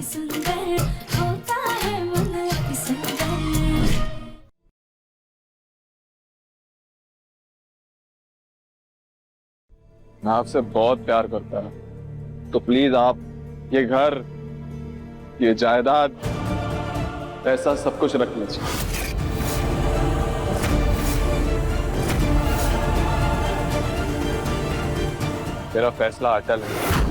सुंदर होता है मन अति सुंदर। मैं आपसे बहुत प्यार करता हूँ, तो प्लीज आप ये घर, ये जायदाद, पैसा सब कुछ रख लीजिए। मेरा फैसला अटल है।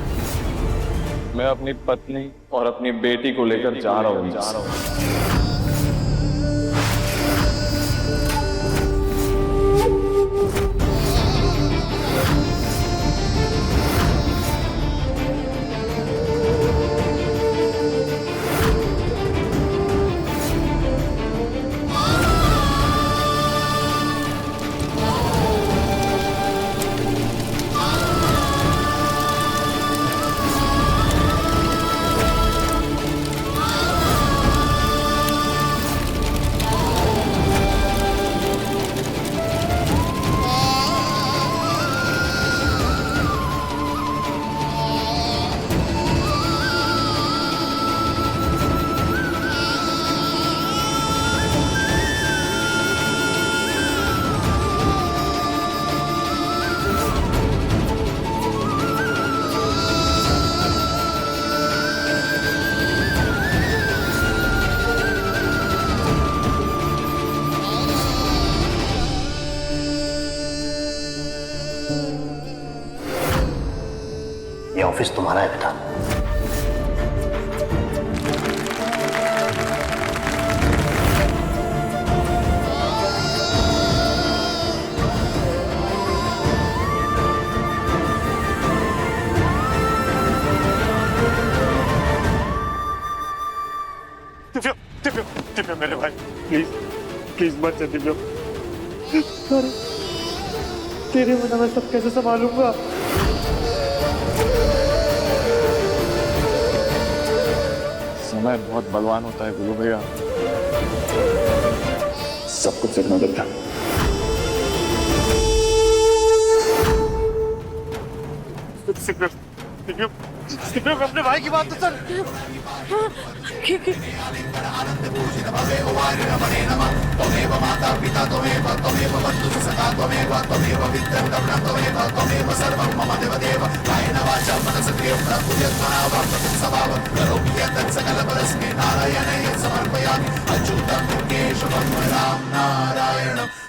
मैं अपनी पत्नी और अपनी बेटी को लेकर जा रहा हूँ। ये ऑफिस तुम्हारा है बेटा। दिव्या, दिव्या, दिव्या मेरे भाई, प्लीज प्लीज मत जा दिव्या। अरे तेरे बिना मैं सब कैसे संभालूंगा? समय बहुत बलवान होता है गुरु भैया, सब कुछ देखना पड़ता है। दिव्या, दिव्या, अपने भाई की बात तो सुन।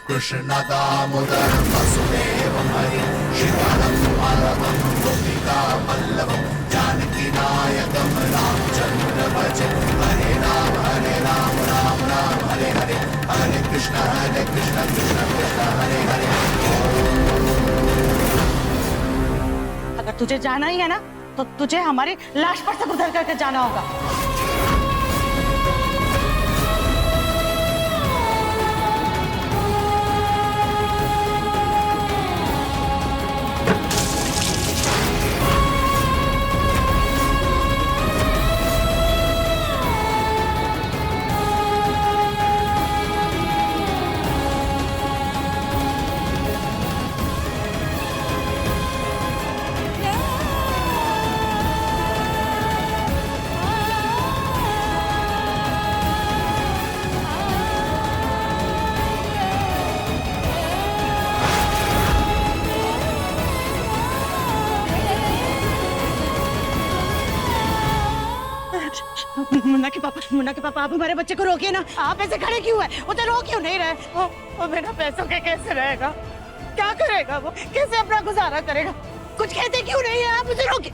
कृष्ण दामोदरं वसुदेवं हरि शिवानं माधवं गोपिका वल्लभं जानकी नायकं रामचंद्र भजे हरे राम राम राम हरे हरे हरे कृष्ण कृष्ण कृष्ण हरे हरे। अगर तुझे जाना ही है ना तो तुझे हमारी लाश पर से गुजर करके जाना होगा। मुन्ना के पापा आप हमारे बच्चे को रोकिए ना। आप ऐसे खड़े क्यों है? वो तो रो क्यों नहीं रहे? वो बिना पैसों के कैसे रहेगा? क्या करेगा वो? कैसे अपना गुजारा करेगा? कुछ कहते क्यों नहीं है आप? मुझे रोकिए।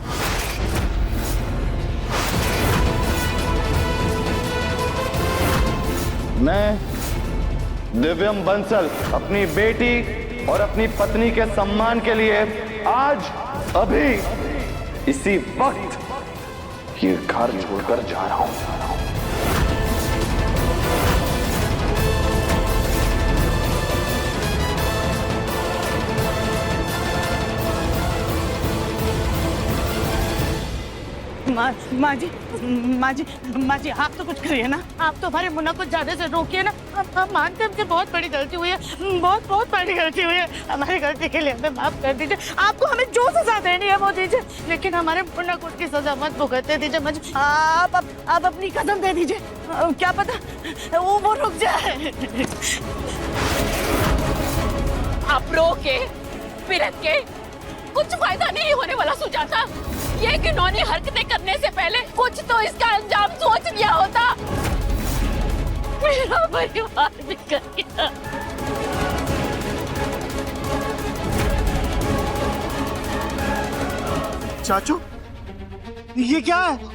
मैं दिव्यम बंसल अपनी बेटी और अपनी पत्नी के सम्मान के लिए आज अभी इसी वक्त ये घर छोड़कर जा रहा हूं। माँ जी आप तो कुछ करिए ना, आप तो हमारे मुन्ना को ज्यादा से रोकिए ना। हम मानते हैं हमसे बहुत बड़ी गलती हुई है, बहुत बड़ी गलती हुई है। हमारी गलती के लिए हमें माफ कर दीजिए। आपको हमें जो सजा देनी है वो दीजिए, लेकिन हमारे मुन्ना को उसकी सजा मत भुगतने दीजिए। आप अपनी कसम दे दीजिए, क्या पता वो रुक जाए। आप रो के फिरत के कुछ फायदा नहीं होने वाला सुजाता। ये घिनौनी हरकतें करने से पहले कुछ तो इसका अंजाम सोच लिया होता। मेरा परिवार बिखर गया। चाचू, ये क्या है?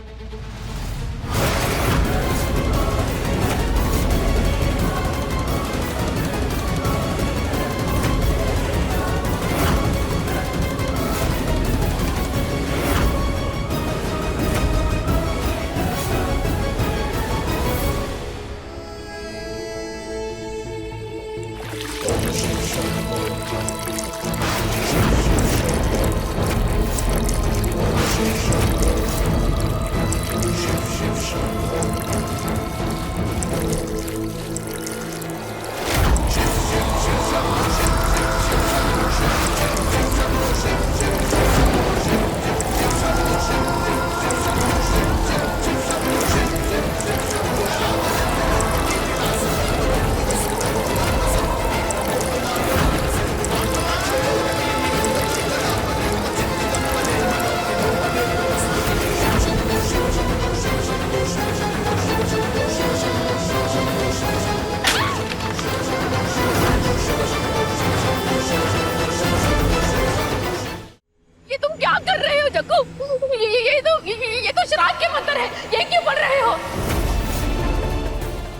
ये तो श्राद्ध के मंत्र है, ये क्यों पढ़ रहे हो?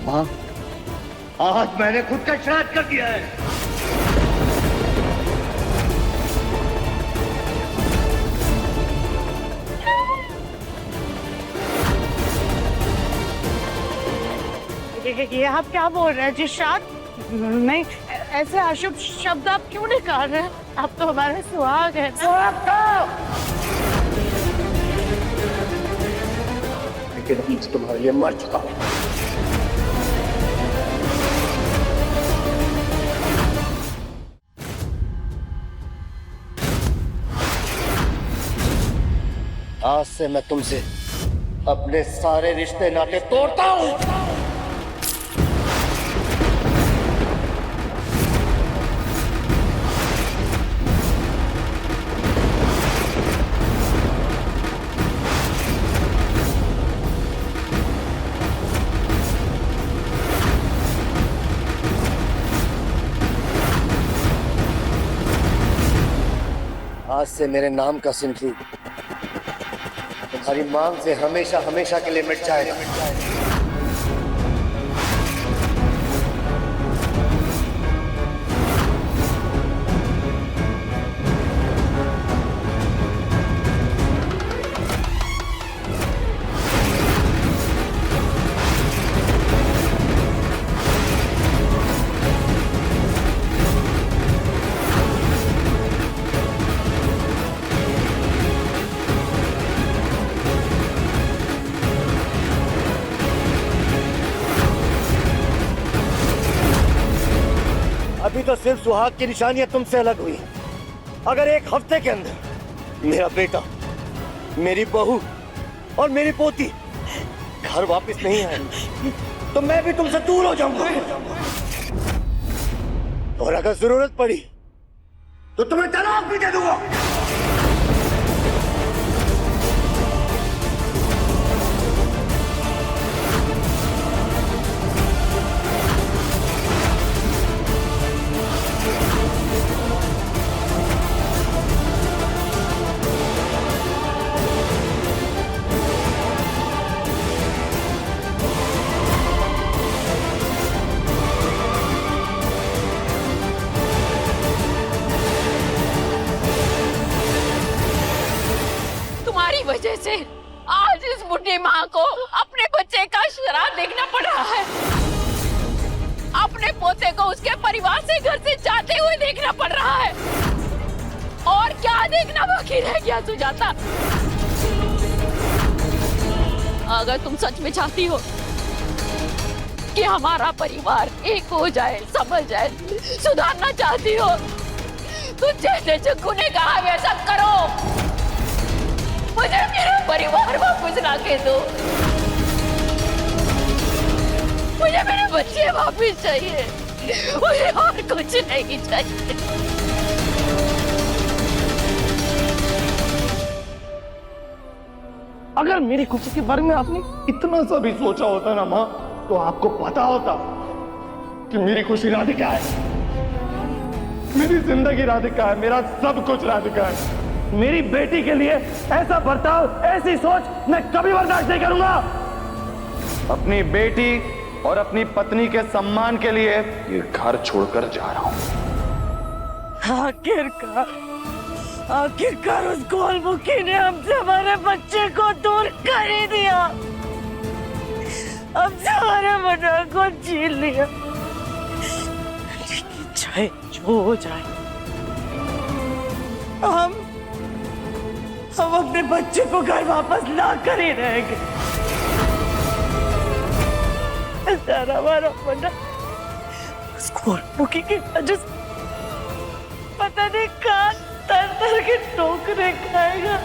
माँ, आज मैंने खुद का श्राद्ध कर दिया है। ये आप क्या बोल रहे हैं जी? श्राद्ध नहीं, ऐसे अशुभ शब्द आप क्यों निकाल रहे हैं? आप तो हमारे सुहाग है। लेकिन तुम्हारे लिए मर चुका हूं। आज से मैं तुमसे अपने सारे रिश्ते नाते तोड़ता हूं। आज से मेरे नाम का सिंधु तुम्हारी मांग से हमेशा हमेशा के लिए मिट जाएगा। अभी तो सिर्फ सुहाग की निशानियां तुमसे अलग हुई। अगर एक हफ्ते के अंदर मेरा बेटा, मेरी बहू और मेरी पोती घर वापस नहीं आए तो मैं भी तुमसे दूर हो जाऊंगा। और अगर जरूरत पड़ी तो तुम्हें तलाक भी दे दूंगा। वजह से आज इस बुढ़ी माँ को अपने बच्चे का श्राद्ध देखना पड़ रहा है। अपने पोते को उसके परिवार से घर से जाते हुए देखना पड़ रहा है। और क्या देखना बाकी रह गया सुजाता? अगर तुम सच में चाहती हो कि हमारा परिवार एक हो जाए, संभल जाए, सुधारना चाहती हो, तो जैसे जग्गू ने कहा वैसा करो। मुझे मेरा परिवार वापस ला के दो। मुझे मेरे बच्चे वापस चाहिए। मुझे और कुछ नहीं चाहिए। अगर मेरी खुशी के बारे में आपने इतना सा भी सोचा होता ना माँ, तो आपको पता होता कि मेरी खुशी राधिका है, मेरी जिंदगी राधिका है, मेरा सब कुछ राधिका है। मेरी बेटी के लिए ऐसा बर्ताव, ऐसी सोच मैं कभी बर्दाश्त नहीं करूंगा। अपनी बेटी और अपनी पत्नी के सम्मान के लिए ये घर छोड़कर जा रहा हूं। आखिरकार उस गोलमुखी ने हमसे हमारे बच्चे को दूर कर ही दिया। हमसे हमारे मना को छीन लिया। चाहे जो हो जाए, हम अपने बच्चे को घर वापस ला कर ही रहेंगे। हमारा मना उस गोलमुखी की वजह से पता नहीं कहाँ तर के ठोकरे खाएगा।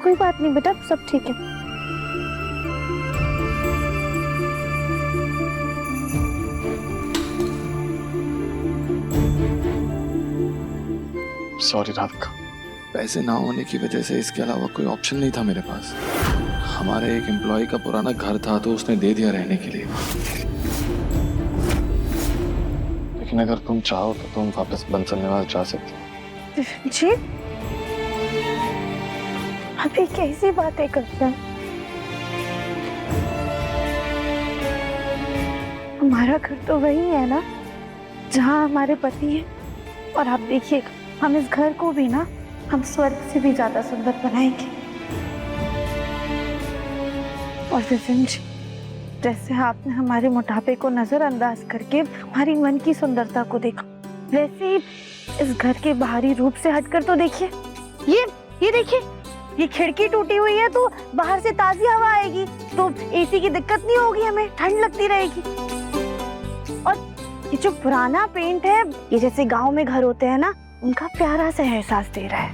कोई बात नहीं बेटा, सब ठीक है। सॉरी राधिका, पैसे ना होने की वजह से इसके अलावा कोई ऑप्शन नहीं था मेरे पास। हमारे एक एम्प्लॉय का पुराना घर था तो उसने दे दिया रहने के लिए। लेकिन अगर तुम चाहो तो तुम वापस बंसल निवास जा सकते जी। अभी कैसी बातें करते हैं? हमारा घर तो वही है ना जहाँ हमारे पति हैं। और आप देखिएगा, हम इस घर को भी ना हम स्वर्ग से भी ज्यादा सुंदर बनाएंगे। और विपिन जी, जैसे आपने हमारे मोटापे को नजरअंदाज करके हमारी मन की सुंदरता को देखा, वैसे ही इस घर के बाहरी रूप से हटकर तो देखिए। ये देखिए, ये खिड़की टूटी हुई है तो बाहर से ताजी हवा आएगी, तो एसी की दिक्कत नहीं होगी, हमें ठंड लगती रहेगी। और ये जो पुराना पेंट है, ये जैसे गांव में घर होते हैं ना, उनका प्यारा सा एहसास दे रहा है।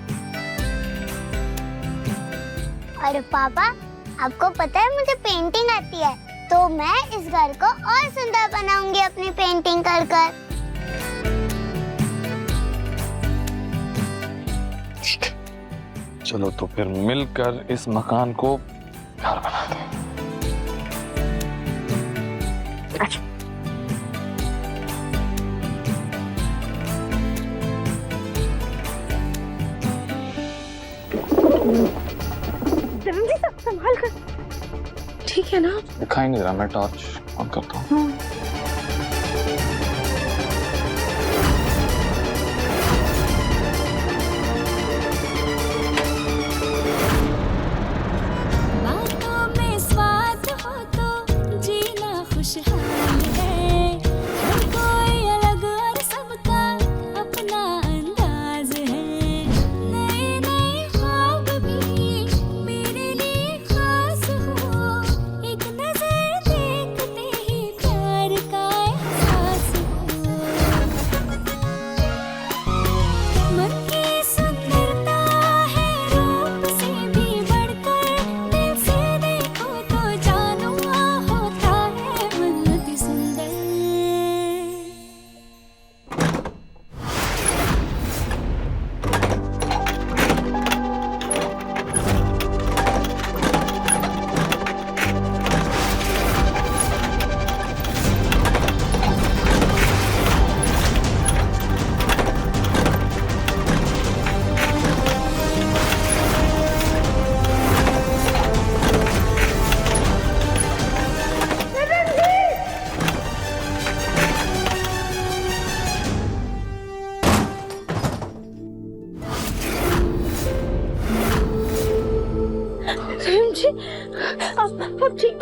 अरे पापा, आपको पता है मुझे पेंटिंग आती है, तो मैं इस घर को और सुंदर बनाऊंगी अपनी पेंटिंग कर कर। चलो तो फिर मिलकर इस मकान को घर बनाते हैं। अच्छा। संभाल कर, ठीक है ना? दिखाई नहीं रहा, मैं टॉर्च ऑन करता हूँ।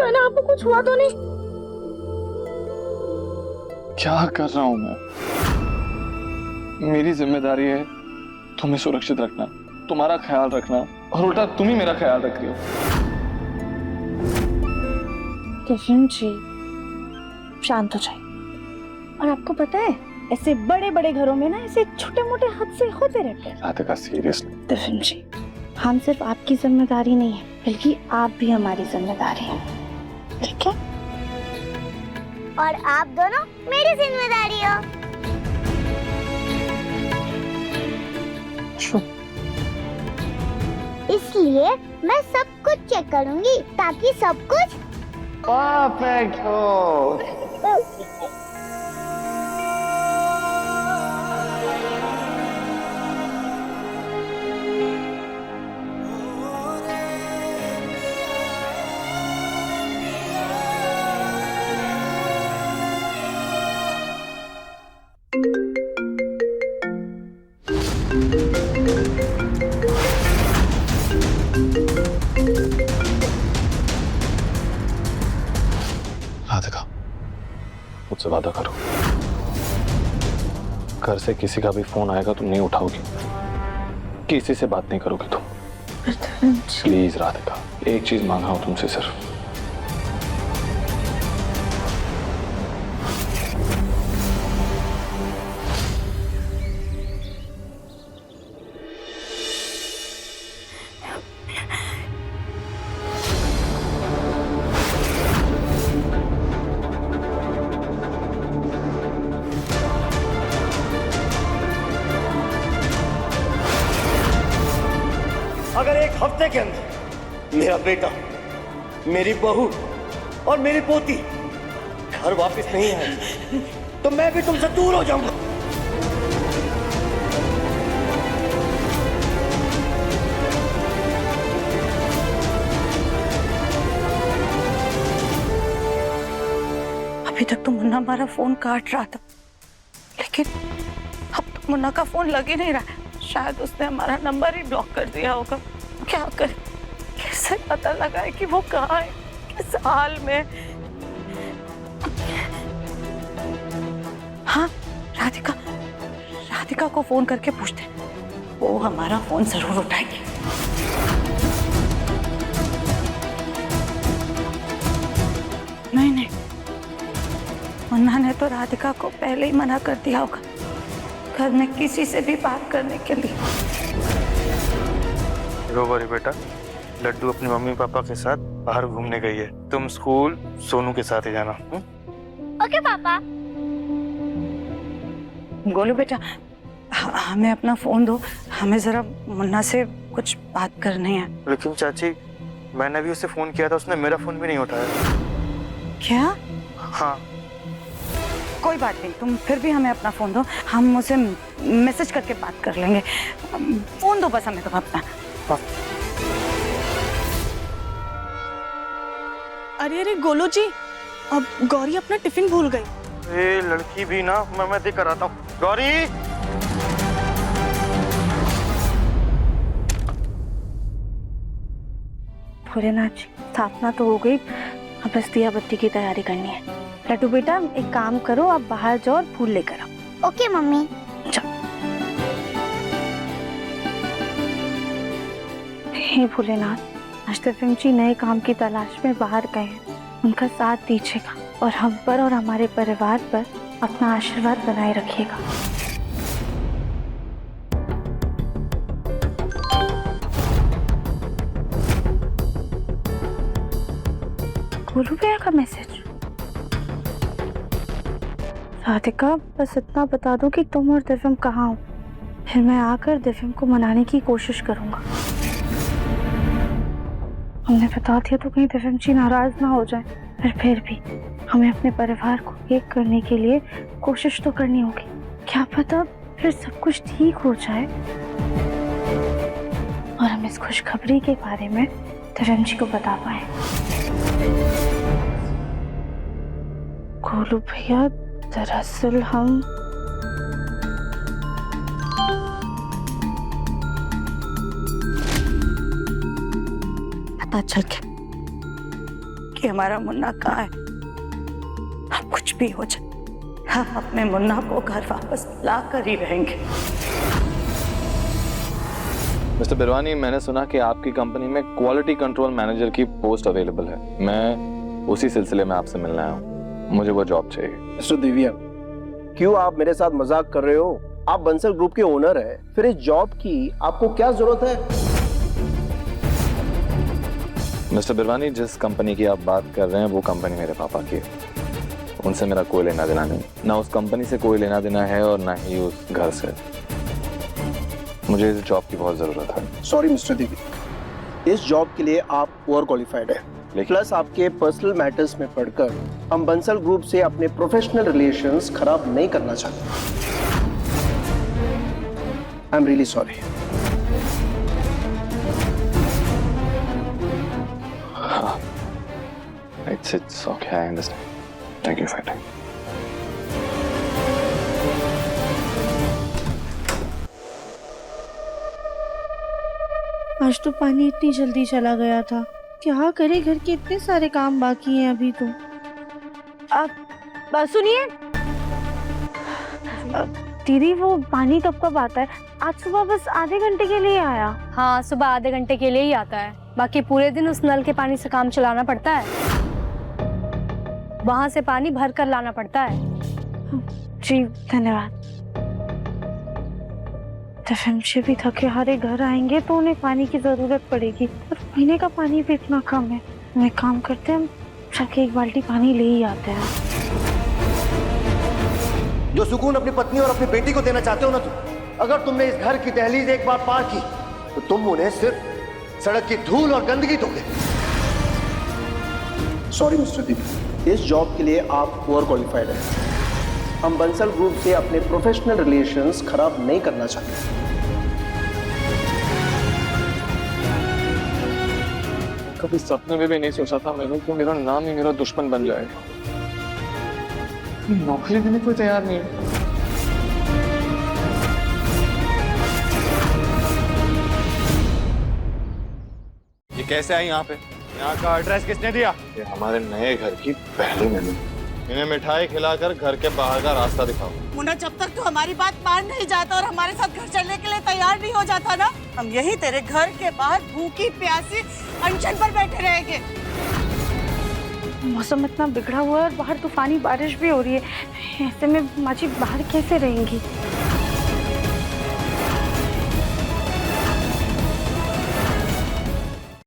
है ना, आपको कुछ हुआ तो नहीं? क्या कर रहा हूं मैं? मेरी जिम्मेदारी है तुम्हें सुरक्षित रखना, तुम्हारा ख्याल रखना, और उल्टा तुम ही मेरा ख्याल रख रही हो। किशन जी, शांत हो जाइए। और आपको पता है, ऐसे बड़े बड़े घरों में ना ऐसे छोटे मोटे हादसे होते रहते हैं। राधिका सीरियसली? किशन जी, हम सिर्फ आपकी जिम्मेदारी नहीं है, बल्कि आप भी हमारी जिम्मेदारी है, ठीक है? और आप दोनों मेरी जिम्मेदारी हो। इसलिए मैं सब कुछ चेक करूंगी ताकि सब कुछ परफेक्ट हो। राधिका, मुझसे वादा करो, घर से किसी का भी फोन आएगा तुम नहीं उठाओगी, किसी से बात नहीं करोगी तुम। प्लीज राधिका, एक चीज मांगा हूं तुमसे सिर्फ। अगर एक हफ्ते के अंदर मेरा बेटा, मेरी बहू और मेरी पोती घर वापस नहीं आए तो मैं भी तुमसे दूर हो जाऊंगा। अभी तक तो मुन्ना हमारा फोन काट रहा था, लेकिन अब तो मुन्ना का फोन लग ही नहीं रहा है। शायद उसने हमारा नंबर ही ब्लॉक कर दिया होगा। क्या करें, कैसे पता लगाए कि वो कहाँ है, किस हाल में? हाँ, राधिका को फोन करके पूछते हैं, वो हमारा फोन जरूर उठाएगी। नहीं, मुन्ना ने तो राधिका को पहले ही मना कर दिया होगा घर में किसी से भी बात करने के लिए। रो वरी बेटा, लड्डू अपनी मम्मी पापा के साथ बाहर घूमने गई है। तुम स्कूल सोनू के साथ ही जाना। ओके पापा। गोलू बेटा, हमें अपना फोन दो, हमें जरा मुन्ना से कुछ बात करनी है। लेकिन चाची, मैंने भी उसे फोन किया था, उसने मेरा फोन भी नहीं उठाया। क्या? हाँ। कोई बात नहीं, तुम फिर भी हमें अपना फोन दो, हम उसे मैसेज करके बात कर लेंगे। फोन दो बस हमें तुम अपना। अरे गोलू जी, अब गौरी अपना टिफिन भूल गई। ये लड़की भी ना, मैं देख कर आता हूँ। गौरी, भोलेनाथ जी, स्थापना तो हो गई, अब बस दिया बत्ती की तैयारी करनी है। लड्डू बेटा, एक काम करो, आप बाहर जाओ और फूल लेकर आओ। Okay mummy. हे भोलेनाथ, आज दिव्यम जी नए काम की तलाश में बाहर गए हैं, उनका साथ दीजिएगा और हम पर और हमारे परिवार पर अपना आशीर्वाद बनाए रखिएगा। गोलू भैया का मैसेज। राधिका, बस इतना बता दो कि तुम और दिव्यम कहाँ हो, फिर मैं आकर दिव्यम को मनाने की कोशिश करूंगा। हमने बता दिया तो कहीं दिव्यम जी नाराज ना हो जाए, फिर भी हमें अपने परिवार को एक करने के लिए कोशिश तो करनी होगी। क्या पता फिर सब कुछ ठीक हो जाए और हम इस खुशखबरी के बारे में दिव्यम जी को बता पाए। गोलू भैया, दरअसल हम पता चल गया कि कि हमारा मुन्ना कहाँ है। अब कुछ भी हो जाए, हम अपने मुन्ना को घर वापस ला कर ही रहेंगे। मिस्टर बिरवानी, मैंने सुना कि आपकी कंपनी में क्वालिटी कंट्रोल मैनेजर की पोस्ट अवेलेबल है। मैं उसी सिलसिले में आपसे मिलने आया हूँ, मुझे वो जॉब चाहिए। मिस्टर देविया, क्यों आप मेरे साथ मजाक कर रहे हो? आप बंसल ग्रुप के ओनर हैं, फिर इस जॉब की आपको क्या जरूरत है? मिस्टर बिरवानी, जिस कंपनी की आप बात कर रहे हैं वो कंपनी मेरे पापा की है, उनसे मेरा कोई लेना देना नहीं। ना उस कंपनी से कोई लेना देना है और ना ही उस घर से। मुझे इस जॉब की बहुत जरूरत है। सॉरी मिस्टर देवी, इस जॉब के लिए आप ओवर क्वालिफाइड है। प्लस आपके पर्सनल मैटर्स में पढ़कर हम बंसल ग्रुप से अपने प्रोफेशनल रिलेशंस खराब नहीं करना चाहते। I am really sorry. It's okay, I understand. Thank you for your time. आज तो पानी इतनी जल्दी चला गया था। क्या करे, घर के इतने सारे काम बाकी हैं अभी तो। अब सुनिए दीदी, वो पानी कब आता है? आज सुबह बस आधे घंटे के लिए आया। हाँ, सुबह आधे घंटे के लिए ही आता है, बाकी पूरे दिन उस नल के पानी से काम चलाना पड़ता है। वहां से पानी भर कर लाना पड़ता है। जी धन्यवाद। मुझे भी थके हारे घर आएंगे तो उन्हें पानी की जरूरत पड़ेगी, और पीने का पानी भी इतना कम है। मैं काम करते हैं, हम जाके एक बाल्टी पानी ले ही आते हैं। जो सुकून अपनी पत्नी और अपनी बेटी को देना चाहते हो ना तुम, अगर तुमने इस घर की दहलीज एक बार पार की तो तुम उन्हें सिर्फ सड़क की धूल और गंदगी दोगे। सॉरी मिस्टर देवी, इस जॉब के लिए आप ओवर क्वालिफाइड हैं। हम बंसल ग्रुप से अपने प्रोफेशनल रिलेशंस खराब नहीं करना चाहते। कभी सपने में भी नहीं सोचा था मैंने कि मेरा नाम ही मेरा दुश्मन बन जाएगा। नौकरी देने को तैयार नहीं है। ये कैसे आई यहाँ पे? यहाँ का एड्रेस किसने दिया? ये हमारे नए घर की पहली मेनू। इन्हें मिठाई खिलाकर घर के बाहर का रास्ता दिखाओ। मुन्ना, जब तक तू हमारी बात मान नहीं जाता और हमारे साथ घर चलने के लिए तैयार नहीं हो जाता ना, हम यही तेरे घर के बाहर भूखी प्यासी अनशन पर बैठे रहेंगे। मौसम इतना बिगड़ा हुआ है और बाहर तूफानी बारिश भी हो रही है। ऐसे में माँ जी बाहर कैसे रहेंगी?